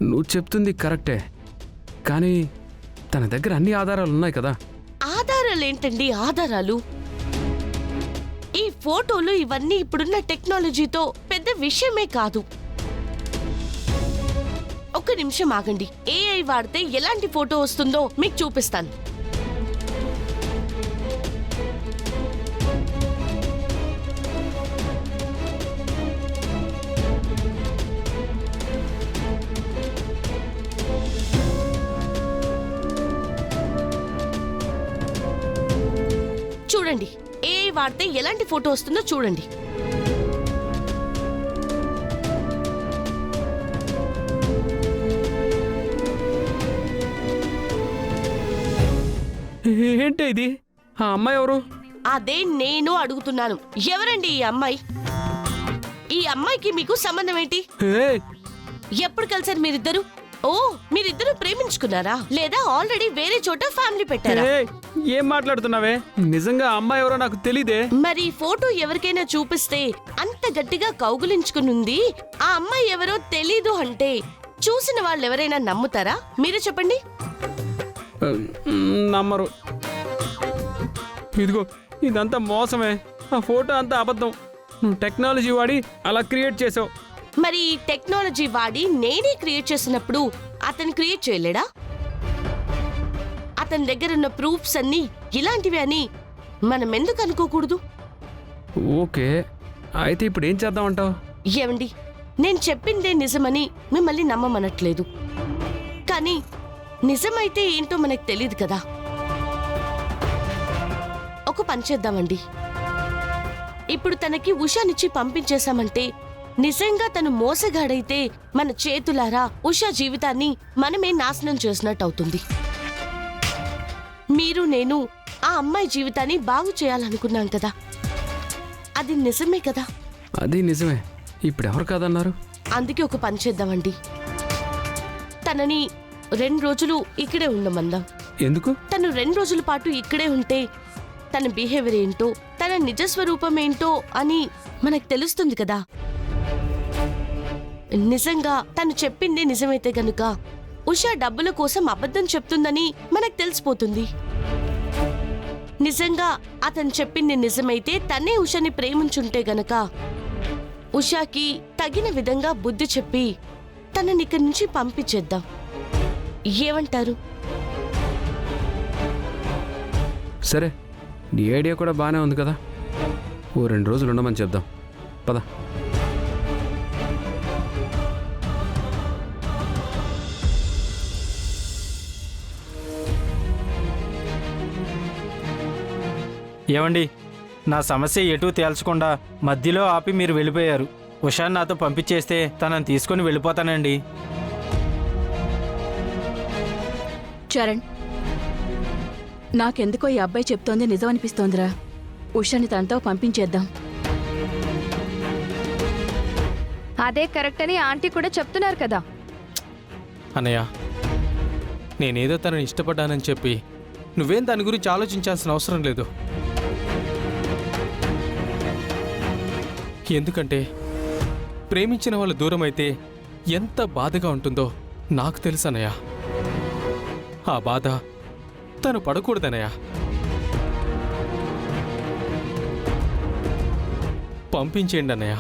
నువ్వు చెప్తుంది కరెక్టే, కానీ తన దగ్గర అన్ని ఆధారాలు ఉన్నాయి కదా. ఆధారాలేంటండి ఆధారాలు? ఈ ఫోటోలు ఇవన్నీ ఇప్పుడున్న టెక్నాలజీతో పెద్ద విషయమే కాదు. ఒక్క నిమిషం ఆగండి, ఏఐ వాడితే ఎలాంటి ఫోటో వస్తుందో మీకు చూపిస్తాను. చూడండి, ఏఐ వాడితే ఎలాంటి ఫోటో వస్తుందో చూడండి. ఏంటి ఇది? ఆ అమ్మాయి ఎవరు? అదే నేను అడుగుతున్నాను, ఎవరండి ఈ అమ్మాయి? ఈ అమ్మాయికి మీకు సంబంధం ఏంటి? ఎప్పుడు కలిసారు మీరిద్దరు? ఓ, మీరిద్దరు ప్రేమించుకున్నారా లేదా ఆల్రెడీ వేరే చోట ఫ్యామిలీ పెట్టారా? ఏం మాట్లాడుతున్నావే? నిజంగా అమ్మాయి ఎవరో నాకు తెలీదే. మరి ఫోటో ఎవరికైనా చూపిస్తే అంత గట్టిగా కౌగులించుకునుంది ఆ అమ్మాయి ఎవరో తెలీదు అంటే చూసిన వాళ్ళు ఎవరైనా నమ్ముతారా? మీరే చెప్పండి. నమ్మరు. ఇదిగో, ఇదంతా మోసమే. ఆ ఫోటో అంతా అబద్ధం. నువ్వు టెక్నాలజీ వాడి అలా క్రియేట్ చేసావు. మరి ఈ టెక్నాలజీ వాడి నేనే క్రియేట్ చేసినప్పుడు అతను క్రియేట్ చేయలేడా? అతని దగ్గర ఉన్న ప్రూఫ్స్ అన్నీ ఇలాంటివి అని మనం ఎందుకు అనుకోకూడదు? ఓకే, అయితే ఇప్పుడు ఏం చేద్దామంటావు? ఏమండి, నేను చెప్పిందే నిజమని మిమ్మల్ని నమ్మమనట్లేదు, కానీ నిజమైతే ఏంటో మనకు తెలియదు కదా. ఒక పని చేద్దామండి, ఇప్పుడు తనకి ఉషానిచ్చి పంపించేశామంటే నిజంగా తను మోసగాడైతే మన చేతులారా ఉషా జీవితాన్ని మనమే నాశనం చేసినట్టు అవుతుంది. మీరు నేను ఆ అమ్మాయి జీవితాన్ని బాగు చేయాలనుకున్నాం కదా, అది నిజమే కదా? అది నిజమే. ఇప్పుడు ఎవరు కాదన్నారు? అందుకే ఒక పని చేద్దామండి, తనని 2 రోజులు ఇక్కడే ఉండమందాం. ఎందుకు? తను 2 రోజుల పాటు ఇక్కడే ఉంటే తన బిహేవియర్ ఏంటో, తన నిజస్వరూపం ఏంటో అని మనకు తెలుస్తుంది కదా. నిజంగా తను చెప్పింది నిజమైతే గనుక ఉషా డబ్బుల కోసం అబద్ధం చెప్తుందని మనకు తెలిసిపోతుంది. నిజంగా అతను చెప్పింది నిజమైతే తనే ఉషాని ప్రేమించుంటే గనక ఉషాకి తగిన విధంగా బుద్ధి చెప్పి తనని ఇక్కడి నుంచి పంపించేద్దాం. ఏమంటారు? సరే, నీ ఐడియా కూడా బాగానే ఉంది కదా. ఓ 2 రోజులు ఉండమని చెప్దాం. పద. ఏమండి, నా సమస్య ఎటూ తేల్చకుండా మధ్యలో ఆపి మీరు వెళ్ళిపోయారు. ఉషాని నాతో పంపించేస్తే తనని తీసుకొని వెళ్ళిపోతానండి. చరణ్, నాకెందుకో ఈ అబ్బాయి చెప్తోంది నిజం అనిపిస్తోందిరా. ఉషాని తనతో పంపించేద్దాం. అదే కరెక్ట్ అని ఆంటీ కూడా చెప్తున్నారు కదా. అన్నయ్య, నేనేదో తనని ఇష్టపడ్డానని చెప్పి నువ్వేం దాని గురించి ఆలోచించాల్సిన అవసరం లేదు. ఎందుకంటే ప్రేమించిన వాళ్ళు దూరం అయితే ఎంత బాధగా ఉంటుందో నాకు తెలుసు అన్నయ్య. ఆ బాధ తను పడకూడదన్నయ్య. పంపించేయండి అన్నయ్య.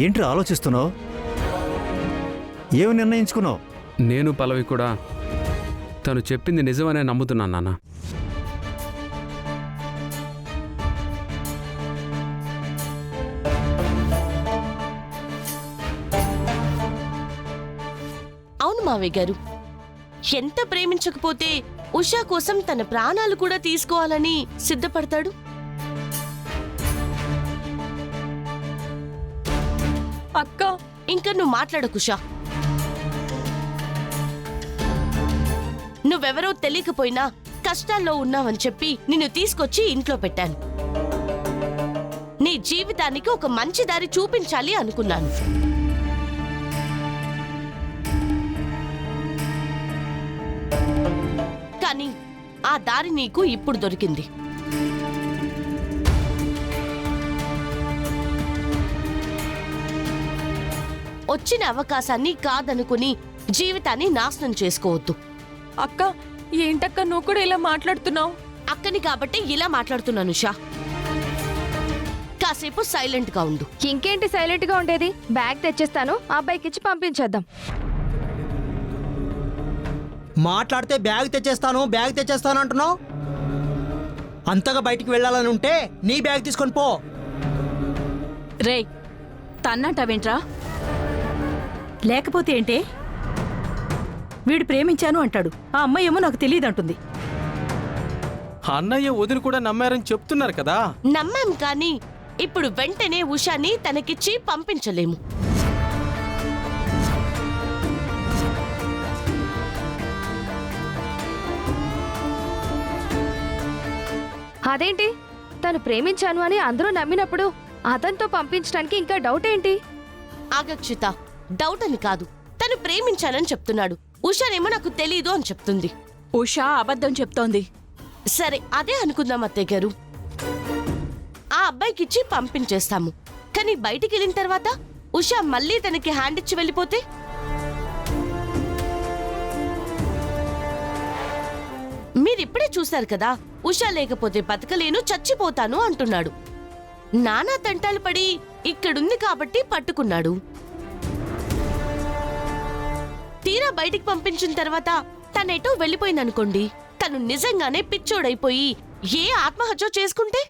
ఏంట్రా ఆలోచిస్తున్నావు? ఏమి నిర్ణయించుకున్నావు? నేను పల్లవి కూడా తను చెప్పింది నిజమనే నమ్ముతున్నాను నాన్న. అవును మావయ్య గారు, ఎంత ప్రేమించకపోతే ఉషా కోసం తన ప్రాణాలు కూడా తీసుకోవాలని సిద్ధపడతాడు. అక్క, ఇంకా నువ్వు మాట్లాడకు ఉషా. నువ్వెవరో తెలియకపోయినా కష్టాల్లో ఉన్నావని చెప్పి నిన్ను తీసుకొచ్చి ఇంట్లో పెట్టాను. నీ జీవితానికి ఒక మంచి దారి చూపించాలి అనుకున్నాను. కానీ ఆ దారి నీకు ఇప్పుడు దొరికింది. వచ్చిన అవకాశాన్ని కాదనుకుని జీవితాన్ని నాశనం చేసుకోవద్దు. అక్క ఏంటక్క నువ్వు కూడా ఇలా మాట్లాడుతున్నావు? అక్కని కాబట్టి ఇలా మాట్లాడుతున్నాను ఉషా. కాసేపు సైలెంట్ గా ఉండు. ఇంకేంటి సైలెంట్ గా ఉండేది? బ్యాగ్ తెచ్చేస్తాను, ఆ అబ్బాయికి ఇచ్చి పంపించేద్దాం. మాట్లాడితే బ్యాగ్ తెచ్చేస్తాను అంటున్నావు. అంతగా బయటికి వెళ్ళాలని ఉంటే నీ బ్యాగ్ తీసుకొని పో. రేయ్, తన్నంటావేంట్రా? లేకపోతే ఏంటే? వీడు ప్రేమించాను అంటాడు, ఆ అమ్మాయి ఏమో నాకు తెలియదంటుంది. అన్నయ్య వదిన కూడా నమ్మారని చెప్తున్నారు కదా. నమ్మాం కానీ ఇప్పుడు వెంటనే ఉషాని తనకిచ్చి పంపించలేము. అదేంటి, తను ప్రేమించాను అని అందరూ నమ్మినప్పుడు అతనితో పంపించడానికి ఇంకా డౌట్ ఏంటి? ఆగక్షిత, డౌట్ అని కాదు, తను ప్రేమించానని చెప్తున్నాడు. ఉషానేమో నాకు తెలీదు అని చెప్తుంది. ఉషా అబద్ధం చెప్తోంది. సరే అదే అనుకుందాం అత్తయ్య గారు. ఆ అబ్బాయికిచ్చి పంపించేస్తాము. కానీ బయటికి వెళ్ళిన తర్వాత ఉషా మళ్ళీ తనకి హ్యాండ్ ఇచ్చి వెళ్ళిపోతే? మీరిప్పుడే చూశారు కదా, ఉషా లేకపోతే బతకలేను, చచ్చిపోతాను అంటున్నాడు. నానా తంటాలు పడి ఇక్కడుంది కాబట్టి పట్టుకున్నాడు. తీరా బయటికి పంపించిన తర్వాత తనెటో వెళ్ళిపోయిందనుకోండి, తను నిజంగానే పిచ్చోడైపోయి ఏ ఆత్మహత్య చేసుకుంటే?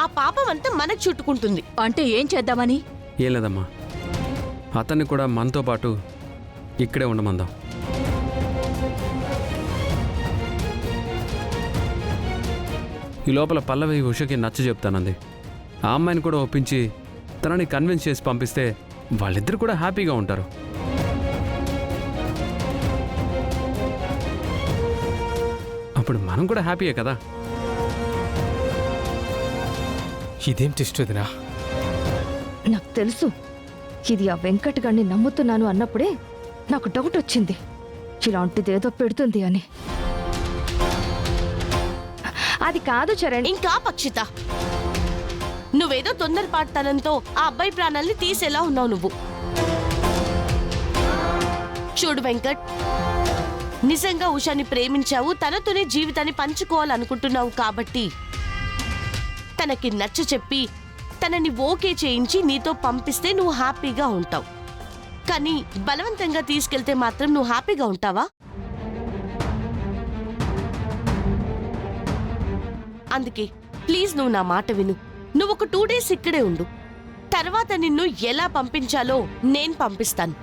ఆ పాపం అంతా మనకు చుట్టుకుంటుంది. అంటే ఏం చేద్దామని? ఏం లేదమ్మా, అతన్ని కూడా మనతో పాటు ఇక్కడే ఉండమందాం. ఈ లోపల పల్లవి ఉషకి నచ్చ చెప్తానంది. ఆ అమ్మాయిని కూడా ఒప్పించి తనని కన్విన్స్ చేసి పంపిస్తే వాళ్ళిద్దరు కూడా హ్యాపీగా ఉంటారు. అప్పుడు మనం కూడా హ్యాపీయే కదా. ఇదేం టెస్ట్ వదినా? నాకు తెలుసు, ఇది ఆ వెంకట్ గారిని నమ్ముతున్నాను అన్నప్పుడే నాకు డౌట్ వచ్చింది, ఇలాంటిదేదో పెడుతుంది అని. అది కాదు చరణ్. ఇంకా పక్షిత, నువ్వేదో తొందరపాటుతనంతో ఆ అబ్బాయి ప్రాణాల్ని తీసేలా ఉన్నావు నువ్వు. చూడు వెంకట్, నిజంగా ఉషాని ప్రేమించావు, తనతోనే జీవితాన్ని పంచుకోవాలనుకుంటున్నావు కాబట్టి తనకి నచ్చ చెప్పి తనని ఓకే చేయించి నీతో పంపిస్తే నువ్వు హ్యాపీగా ఉంటావు. కానీ బలవంతంగా తీసుకెళ్తే మాత్రం నువ్వు హ్యాపీగా ఉంటావా? అందుకే ప్లీజ్ నువ్వు నా మాట విను. నువ్వు ఒక 2 days ఇక్కడే ఉండు. తర్వాత నిన్ను ఎలా పంపించాలో నేను పంపిస్తాను.